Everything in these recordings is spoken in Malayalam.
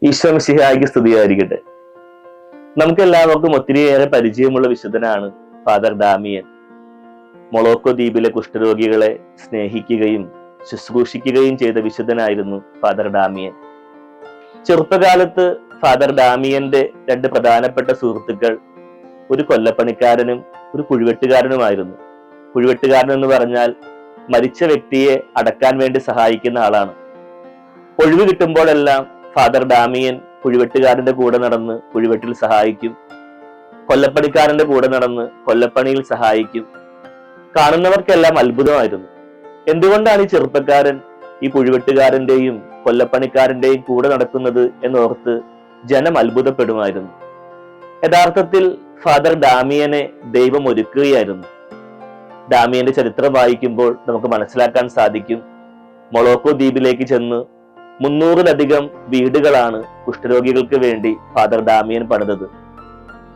ഈശോ മിശിഹായ്ക്ക് സ്തുതിയായിരിക്കട്ടെ. നമുക്കെല്ലാവർക്കും ഒത്തിരിയേറെ പരിചയമുള്ള വിശുദ്ധനാണ് ഫാദർ ഡാമിയൻ. മൊളോക്കോ ദ്വീപിലെ കുഷ്ഠരോഗികളെ സ്നേഹിക്കുകയും ശുശ്രൂഷിക്കുകയും ചെയ്ത വിശുദ്ധനായിരുന്നു ഫാദർ ഡാമിയൻ. ചെറുപ്പകാലത്ത് ഫാദർ ഡാമിയന്റെ രണ്ട് പ്രധാനപ്പെട്ട സുഹൃത്തുക്കൾ ഒരു കൊല്ലപ്പണിക്കാരനും ഒരു കുഴിവെട്ടുകാരനുമായിരുന്നു. കുഴിവെട്ടുകാരൻ എന്ന് പറഞ്ഞാൽ മരിച്ച വ്യക്തിയെ അടക്കാൻ വേണ്ടി സഹായിക്കുന്ന ആളാണ്. ഒഴിവ് കിട്ടുമ്പോഴെല്ലാം ഫാദർ ഡാമിയൻ കുഴിവെട്ടുകാരന്റെ കൂടെ നടന്ന് കുഴിവെട്ടിൽ സഹായിക്കും, കൊല്ലപ്പണിക്കാരന്റെ കൂടെ നടന്ന് കൊല്ലപ്പണിയിൽ സഹായിക്കും. കാണുന്നവർക്കെല്ലാം അത്ഭുതമായിരുന്നു. എന്തുകൊണ്ടാണ് ഈ ചെറുപ്പക്കാരൻ ഈ കുഴിവെട്ടുകാരന്റെയും കൊല്ലപ്പണിക്കാരന്റെയും കൂടെ നടക്കുന്നത് എന്നോർത്ത് ജനം അത്ഭുതപ്പെടുമായിരുന്നു. യഥാർത്ഥത്തിൽ ഫാദർ ഡാമിയനെ ദൈവം ഒരുക്കുകയായിരുന്നു. ഡാമിയന്റെ ചരിത്രം വായിക്കുമ്പോൾ നമുക്ക് മനസ്സിലാക്കാൻ സാധിക്കും, മൊളോക്കോ ദ്വീപിലേക്ക് ചെന്ന് 300-ലധികം വീടുകളാണ് കുഷ്ഠരോഗികൾക്ക് വേണ്ടി ഫാദർ ഡാമിയൻ പണിതത്.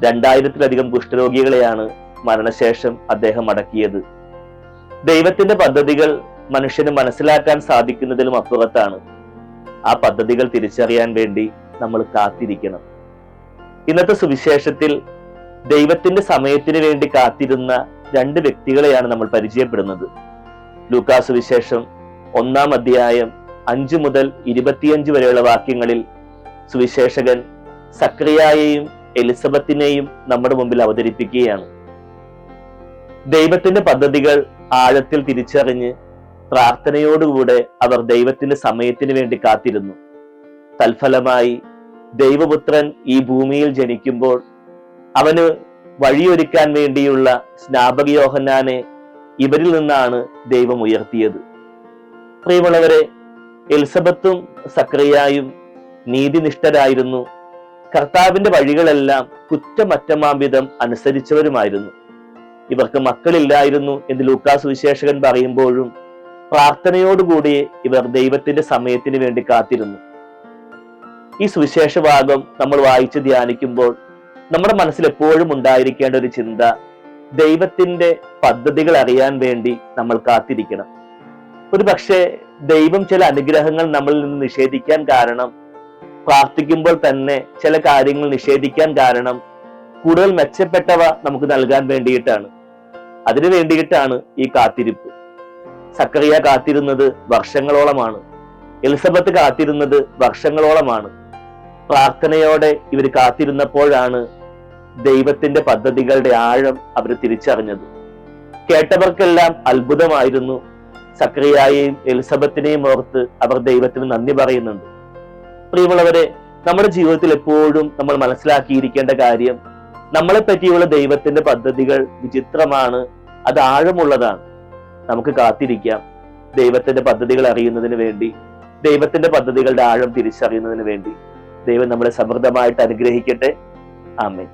2000-ലധികം കുഷ്ഠരോഗികളെയാണ് മരണശേഷം അദ്ദേഹം അടക്കിയത്. ദൈവത്തിന്റെ പദ്ധതികൾ മനുഷ്യന് മനസ്സിലാക്കാൻ സാധിക്കുന്നതിലും അപ്പുറത്താണ്. ആ പദ്ധതികൾ തിരിച്ചറിയാൻ വേണ്ടി നമ്മൾ കാത്തിരിക്കണം. ഇന്നത്തെ സുവിശേഷത്തിൽ ദൈവത്തിന്റെ സമയത്തിന് വേണ്ടി കാത്തിരുന്ന 2 വ്യക്തികളെയാണ് നമ്മൾ പരിചയപ്പെടുന്നത്. ലൂക്കാ സുവിശേഷം 1-ാം അധ്യായം 5 മുതൽ 25 വരെയുള്ള വാക്യങ്ങളിൽ സുവിശേഷകൻ സക്രിയായെയും എലിസബത്തിനെയും നമ്മുടെ മുമ്പിൽ അവതരിപ്പിക്കുകയാണ്. ദൈവത്തിന്റെ പദ്ധതികൾ ആഴത്തിൽ തിരിച്ചറിഞ്ഞ് പ്രാർത്ഥനയോടുകൂടെ അവർ ദൈവത്തിന്റെ സമയത്തിന് വേണ്ടി കാത്തിരുന്നു. തൽഫലമായി ദൈവപുത്രൻ ഈ ഭൂമിയിൽ ജനിക്കുമ്പോൾ അവന് വഴിയൊരുക്കാൻ വേണ്ടിയുള്ള സ്നാപക യോഹന്നാനെ ഇവരിൽ നിന്നാണ് ദൈവം ഉയർത്തിയത്. പ്രിയമുള്ളവരെ, എലിസബത്തും സക്രിയായും നീതിനിഷ്ഠരായിരുന്നു. കർത്താവിന്റെ വഴികളെല്ലാം കുറ്റമറ്റമാംവിധം അനുസരിച്ചവരുമായിരുന്നു. ഇവർക്ക് മക്കളില്ലായിരുന്നു എന്ന് ലൂക്കാ സുവിശേഷകൻ പറയുമ്പോഴും പ്രാർത്ഥനയോടുകൂടി ഇവർ ദൈവത്തിന്റെ സമയത്തിന് വേണ്ടി കാത്തിരുന്നു. ഈ സുവിശേഷ ഭാഗം നമ്മൾ വായിച്ച് ധ്യാനിക്കുമ്പോൾ നമ്മുടെ മനസ്സിൽ എപ്പോഴും ഉണ്ടായിരിക്കേണ്ട ഒരു ചിന്ത, ദൈവത്തിന്റെ പദ്ധതികൾ അറിയാൻ വേണ്ടി നമ്മൾ കാത്തിരിക്കണം. ഒരു പക്ഷേ ദൈവം ചില അനുഗ്രഹങ്ങൾ നമ്മളിൽ നിന്ന് നിഷേധിക്കാൻ കാരണം, പ്രാർത്ഥിക്കുമ്പോൾ തന്നെ ചില കാര്യങ്ങൾ നിഷേധിക്കാൻ കാരണം കൂടുതൽ മെച്ചപ്പെട്ടവ നമുക്ക് നൽകാൻ വേണ്ടിയിട്ടാണ്. അതിനു വേണ്ടിയിട്ടാണ് ഈ കാത്തിരിപ്പ്. സക്കറിയ കാത്തിരുന്നത് വർഷങ്ങളോളമാണ്. എലിസബത്ത് കാത്തിരുന്നത് വർഷങ്ങളോളമാണ്. പ്രാർത്ഥനയോടെ ഇവർ കാത്തിരുന്നപ്പോഴാണ് ദൈവത്തിന്റെ പദ്ധതികളുടെ ആഴം അവർ തിരിച്ചറിഞ്ഞത്. കേട്ടവർക്കെല്ലാം അത്ഭുതമായിരുന്നു. സക്രിയായെയും എലിസബത്തിനെയും ഓർത്ത് അവർ ദൈവത്തിന് നന്ദി പറയുന്നുണ്ട്. പ്രിയമുള്ളവരെ, നമ്മുടെ ജീവിതത്തിൽ എപ്പോഴും നമ്മൾ മനസ്സിലാക്കിയിരിക്കേണ്ട കാര്യം, നമ്മളെ പറ്റിയുള്ള ദൈവത്തിന്റെ പദ്ധതികൾ വിചിത്രമാണ്, അത് ആഴമുള്ളതാണ്. നമുക്ക് കാത്തിരിക്കാം ദൈവത്തിന്റെ പദ്ധതികൾ അറിയുന്നതിന് വേണ്ടി, ദൈവത്തിന്റെ പദ്ധതികളുടെ ആഴം തിരിച്ചറിയുന്നതിന് വേണ്ടി. ദൈവം നമ്മളെ സമൃദ്ധമായിട്ട് അനുഗ്രഹിക്കട്ടെ. ആമേൻ.